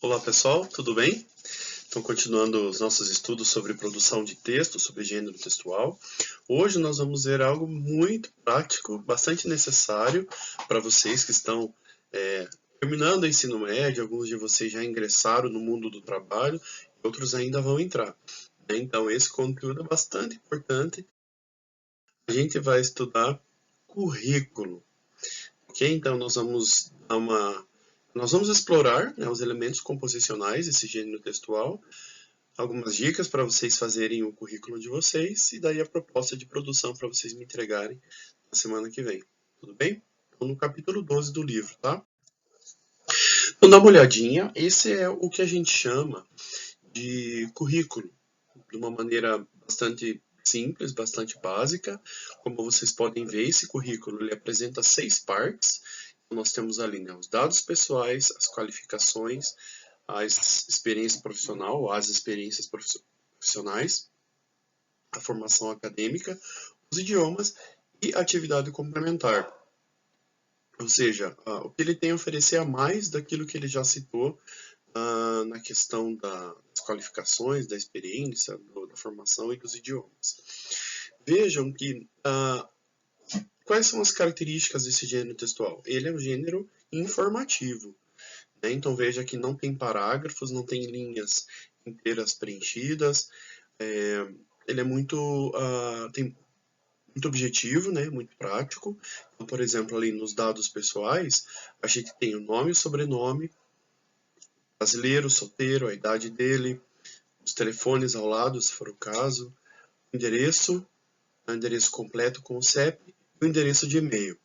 Olá pessoal, tudo bem? Então, continuando os nossos estudos sobre produção de texto, sobre gênero textual, hoje nós vamos ver algo muito prático, bastante necessário para vocês que estão terminando o ensino médio, alguns de vocês já ingressaram no mundo do trabalho, outros ainda vão entrar, né? Então, esse conteúdo é bastante importante. A gente vai estudar currículo, ok? Então, nós vamos explorar, né, os elementos composicionais desse gênero textual, algumas dicas para vocês fazerem o currículo de vocês e daí a proposta de produção para vocês me entregarem na semana que vem. Tudo bem? Estou no capítulo 12 do livro, tá? Então dá uma olhadinha. Esse é o que a gente chama de currículo, de uma maneira bastante simples, bastante básica. Como vocês podem ver, esse currículo ele apresenta 6 partes. Nós temos ali, né, os dados pessoais, as qualificações, a experiência profissional, as experiências profissionais, a formação acadêmica, os idiomas e a atividade complementar. Ou seja, o que ele tem a oferecer a mais daquilo que ele já citou na questão das qualificações, da experiência, da formação e dos idiomas. Vejam que quais são as características desse gênero textual? Ele é um gênero informativo. Né? Então veja que não tem parágrafos, não tem linhas inteiras preenchidas. Ele é tem muito objetivo, né? Muito prático. Então, por exemplo, ali nos dados pessoais, a gente tem o nome e o sobrenome, brasileiro, solteiro, a idade dele, os telefones ao lado, se for o caso, o endereço completo com o CEP e o endereço de e-mail.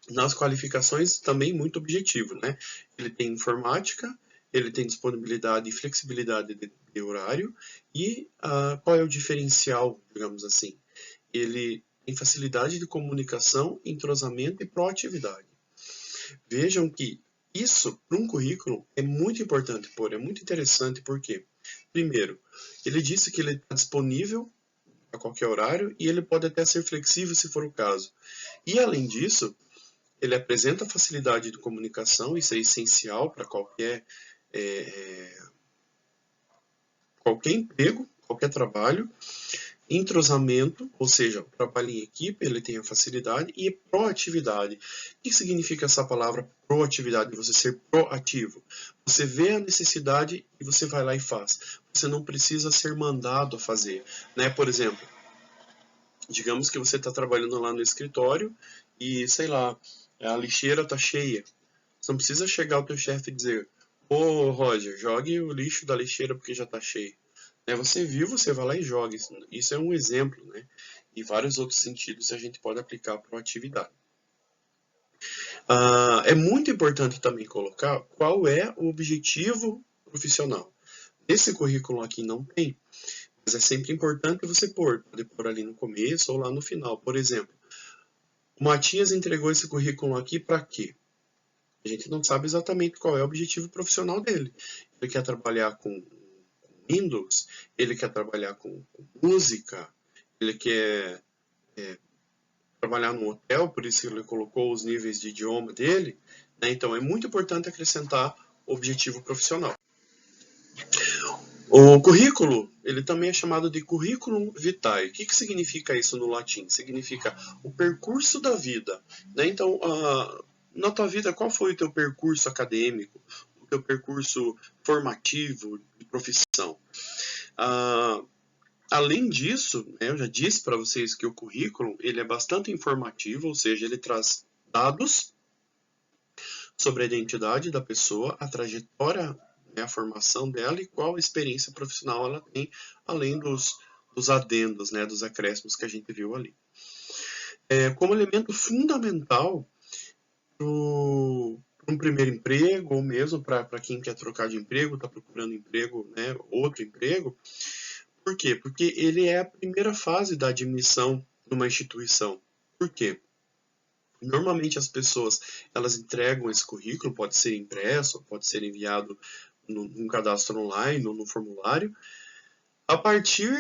Nas qualificações, também muito objetivo, né? Ele tem informática, ele tem disponibilidade e flexibilidade de horário, e qual é o diferencial, digamos assim? Ele tem facilidade de comunicação, entrosamento e proatividade. Vejam que isso, para um currículo, é muito importante, é muito interessante, porque, primeiro, ele disse que ele está disponível a qualquer horário e ele pode até ser flexível se for o caso. E, além disso, ele apresenta facilidade de comunicação, isso é essencial para qualquer emprego, qualquer trabalho. Entrosamento, ou seja, o trabalho em equipe, ele tem a facilidade, e proatividade. O que significa essa palavra proatividade? Você ser proativo. Você vê a necessidade e você vai lá e faz. Você não precisa ser mandado a fazer, né? Por exemplo, digamos que você está trabalhando lá no escritório e, sei lá, a lixeira está cheia. Você não precisa chegar ao teu chefe e dizer: ô Roger, jogue o lixo da lixeira porque já está cheio. Você viu, você vai lá e joga. Isso é um exemplo, né? E vários outros sentidos a gente pode aplicar para uma atividade. É muito importante também colocar qual é o objetivo profissional. Nesse currículo aqui não tem, mas é sempre importante você pode pôr ali no começo ou lá no final. Por exemplo, o Matias entregou esse currículo aqui para quê? A gente não sabe exatamente qual é o objetivo profissional dele. Ele quer trabalhar com Windows, ele quer trabalhar com música, ele quer trabalhar num hotel, por isso ele colocou os níveis de idioma dele, né? Então é muito importante acrescentar objetivo profissional. O currículo, ele também é chamado de curriculum vitae. O que significa isso no latim? Significa o percurso da vida, né? Então, na tua vida, qual foi o teu percurso acadêmico, o teu percurso formativo de profissão? Além disso, né, eu já disse para vocês que o currículo ele é bastante informativo, ou seja, ele traz dados sobre a identidade da pessoa, a trajetória, né, a formação dela e qual experiência profissional ela tem, além dos adendos, né, dos acréscimos que a gente viu ali. Como elemento fundamental para um primeiro emprego, ou mesmo para quem quer trocar de emprego, está procurando emprego, né, outro emprego. Por quê? Porque ele é a primeira fase da admissão numa instituição. Por quê? Normalmente as pessoas elas entregam esse currículo, pode ser impresso, pode ser enviado num cadastro online ou no formulário. A partir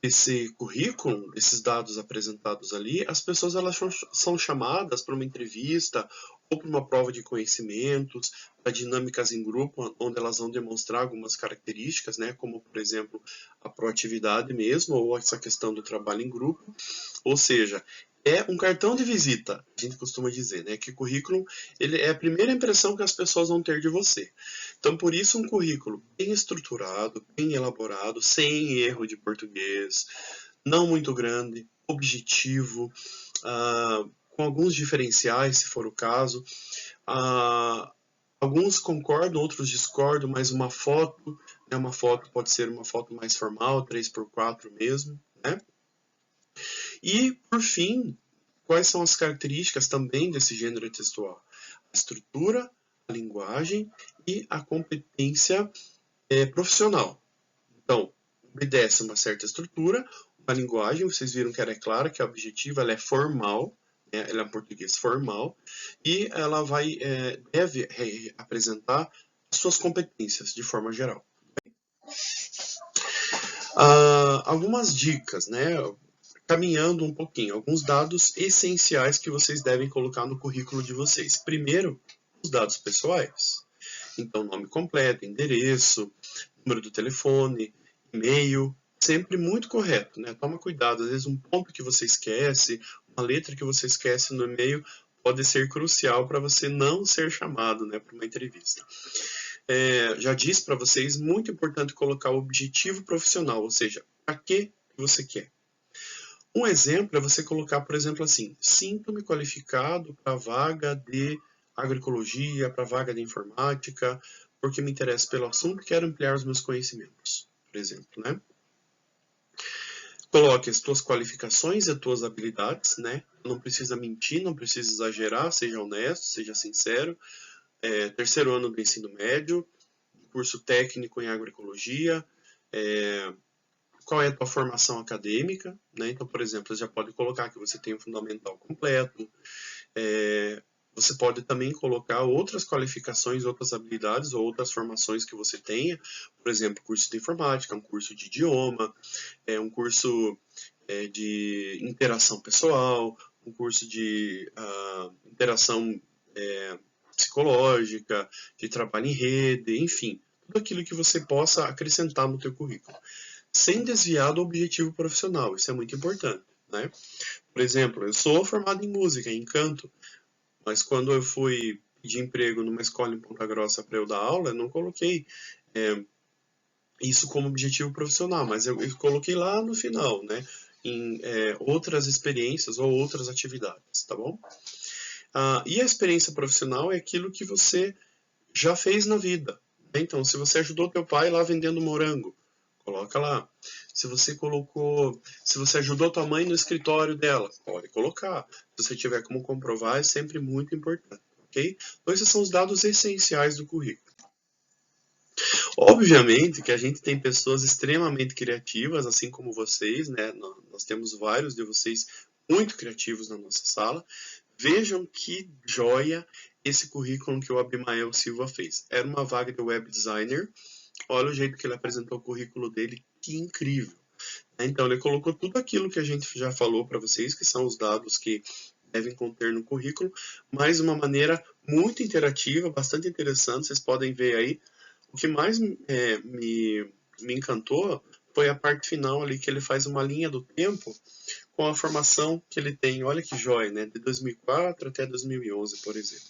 desse currículo, desses dados apresentados ali, as pessoas elas são chamadas para uma entrevista ou para uma prova de conhecimentos, para dinâmicas em grupo, onde elas vão demonstrar algumas características, né, como, por exemplo, a proatividade mesmo, ou essa questão do trabalho em grupo. Ou seja, é um cartão de visita, a gente costuma dizer, né, que o currículo ele é a primeira impressão que as pessoas vão ter de você. Então, por isso, um currículo bem estruturado, bem elaborado, sem erro de português, não muito grande, objetivo, com alguns diferenciais, se for o caso. Alguns concordam, outros discordam, mas uma foto, né, uma foto pode ser uma foto mais formal, 3x4 mesmo, né? E, por fim, quais são as características também desse gênero textual? A estrutura, a linguagem e a competência profissional. Então, obedece uma certa estrutura, uma linguagem, vocês viram que ela é clara, que é objetiva, ela é formal, né? Ela é um português formal, e ela deve apresentar suas competências de forma geral. Algumas dicas, né? Caminhando um pouquinho, alguns dados essenciais que vocês devem colocar no currículo de vocês. Primeiro, os dados pessoais. Então, nome completo, endereço, número do telefone, e-mail, sempre muito correto, né? Toma cuidado, às vezes um ponto que você esquece, uma letra que você esquece no e-mail pode ser crucial para você não ser chamado, né, para uma entrevista. Já disse para vocês, muito importante colocar o objetivo profissional, ou seja, para que você quer. Um exemplo é você colocar, por exemplo, assim, sinto-me qualificado para a vaga de agroecologia, para a vaga de informática, porque me interesso pelo assunto e quero ampliar os meus conhecimentos, por exemplo, né? Coloque as tuas qualificações e as tuas habilidades, né? Não precisa mentir, não precisa exagerar, seja honesto, seja sincero. Terceiro ano do ensino médio, curso técnico em agroecologia, qual é a tua formação acadêmica, né? Então, por exemplo, você já pode colocar que você tem o fundamental completo, você pode também colocar outras qualificações, outras habilidades ou outras formações que você tenha, por exemplo, curso de informática, um curso de idioma, um curso de interação pessoal, um curso de interação psicológica, de trabalho em rede, enfim, tudo aquilo que você possa acrescentar no teu currículo, sem desviar do objetivo profissional, isso é muito importante, né? Por exemplo, eu sou formado em música, em canto, mas quando eu fui pedir emprego numa escola em Ponta Grossa para eu dar aula, eu não coloquei isso como objetivo profissional, mas eu coloquei lá no final, né? Em outras experiências ou outras atividades, tá bom? E a experiência profissional é aquilo que você já fez na vida. Né? Então, se você ajudou teu pai lá vendendo morango, coloca lá. Se você ajudou tua mãe no escritório dela, pode colocar. Se você tiver como comprovar, é sempre muito importante, ok? Então, esses são os dados essenciais do currículo. Obviamente que a gente tem pessoas extremamente criativas, assim como vocês, né? Nós temos vários de vocês muito criativos na nossa sala. Vejam que joia esse currículo que o Abimael Silva fez. Era uma vaga de web designer. Olha o jeito que ele apresentou o currículo dele, que incrível. Então, ele colocou tudo aquilo que a gente já falou para vocês, que são os dados que devem conter no currículo, mas de uma maneira muito interativa, bastante interessante. Vocês podem ver aí. O que mais me encantou foi a parte final ali, que ele faz uma linha do tempo com a formação que ele tem. Olha que joia, né? De 2004 até 2011, por exemplo.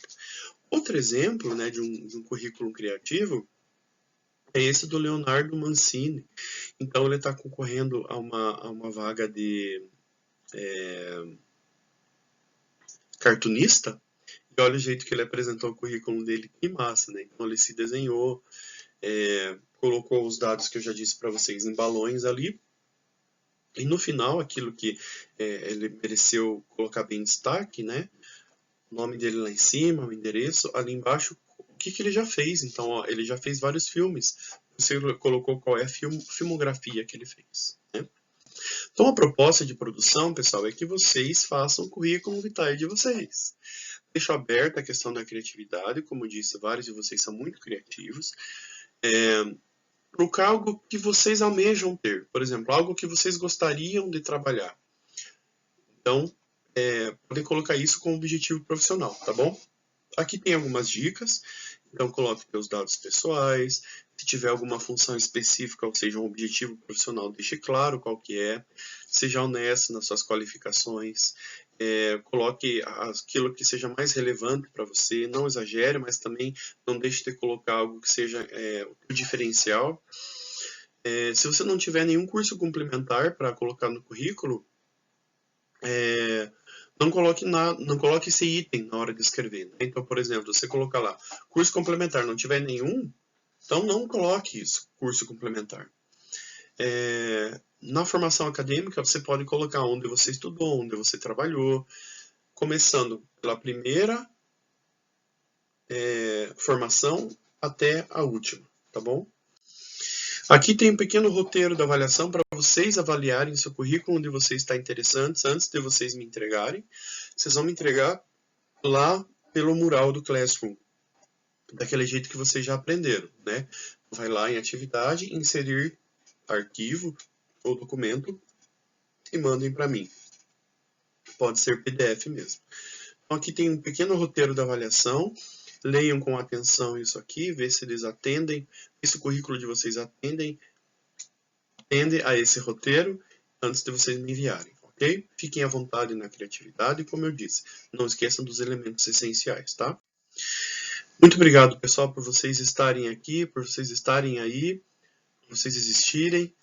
Outro exemplo, né, de um currículo criativo é esse do Leonardo Mancini. Então, ele está concorrendo a uma vaga de cartunista. E olha o jeito que ele apresentou o currículo dele, que massa, né? Então, ele se desenhou, colocou os dados que eu já disse para vocês em balões ali. E no final, aquilo que ele mereceu colocar bem em destaque, né? O nome dele lá em cima, o endereço, ali embaixo, o que ele já fez. Então, ó, ele já fez vários filmes. Você colocou qual é a filmografia que ele fez, né? Então, a proposta de produção, pessoal, é que vocês façam o currículo vitae de vocês. Deixo aberta a questão da criatividade, como eu disse, vários de vocês são muito criativos. Para o cargo que vocês almejam ter, por exemplo, algo que vocês gostariam de trabalhar. Então, podem colocar isso como objetivo profissional, tá bom? Aqui tem algumas dicas, então coloque seus dados pessoais, se tiver alguma função específica, ou seja, um objetivo profissional, deixe claro qual que é, seja honesto nas suas qualificações, coloque aquilo que seja mais relevante para você, não exagere, mas também não deixe de colocar algo que seja o diferencial. Se você não tiver nenhum curso complementar para colocar no currículo, não coloque esse item na hora de escrever. Né? Então, por exemplo, você colocar lá, curso complementar, não tiver nenhum, então não coloque isso, curso complementar. Na formação acadêmica, você pode colocar onde você estudou, onde você trabalhou, começando pela primeira formação até a última, tá bom? Aqui tem um pequeno roteiro da avaliação para vocês avaliarem seu currículo onde você está interessante antes de vocês me entregarem. Vocês vão me entregar lá pelo mural do Classroom, daquele jeito que vocês já aprenderam, né? Vai lá em atividade, inserir arquivo ou documento e mandem para mim. Pode ser PDF mesmo. Então aqui tem um pequeno roteiro da avaliação. Leiam com atenção isso aqui, vê se eles atendem, vê se o currículo de vocês atende a esse roteiro antes de vocês me enviarem, ok? Fiquem à vontade na criatividade, como eu disse. Não esqueçam dos elementos essenciais, tá? Muito obrigado, pessoal, por vocês estarem aqui, por vocês estarem aí, por vocês existirem.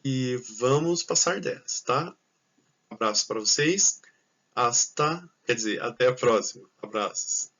E vamos passar 10, tá? Um abraço para vocês. Até a próxima. Abraços.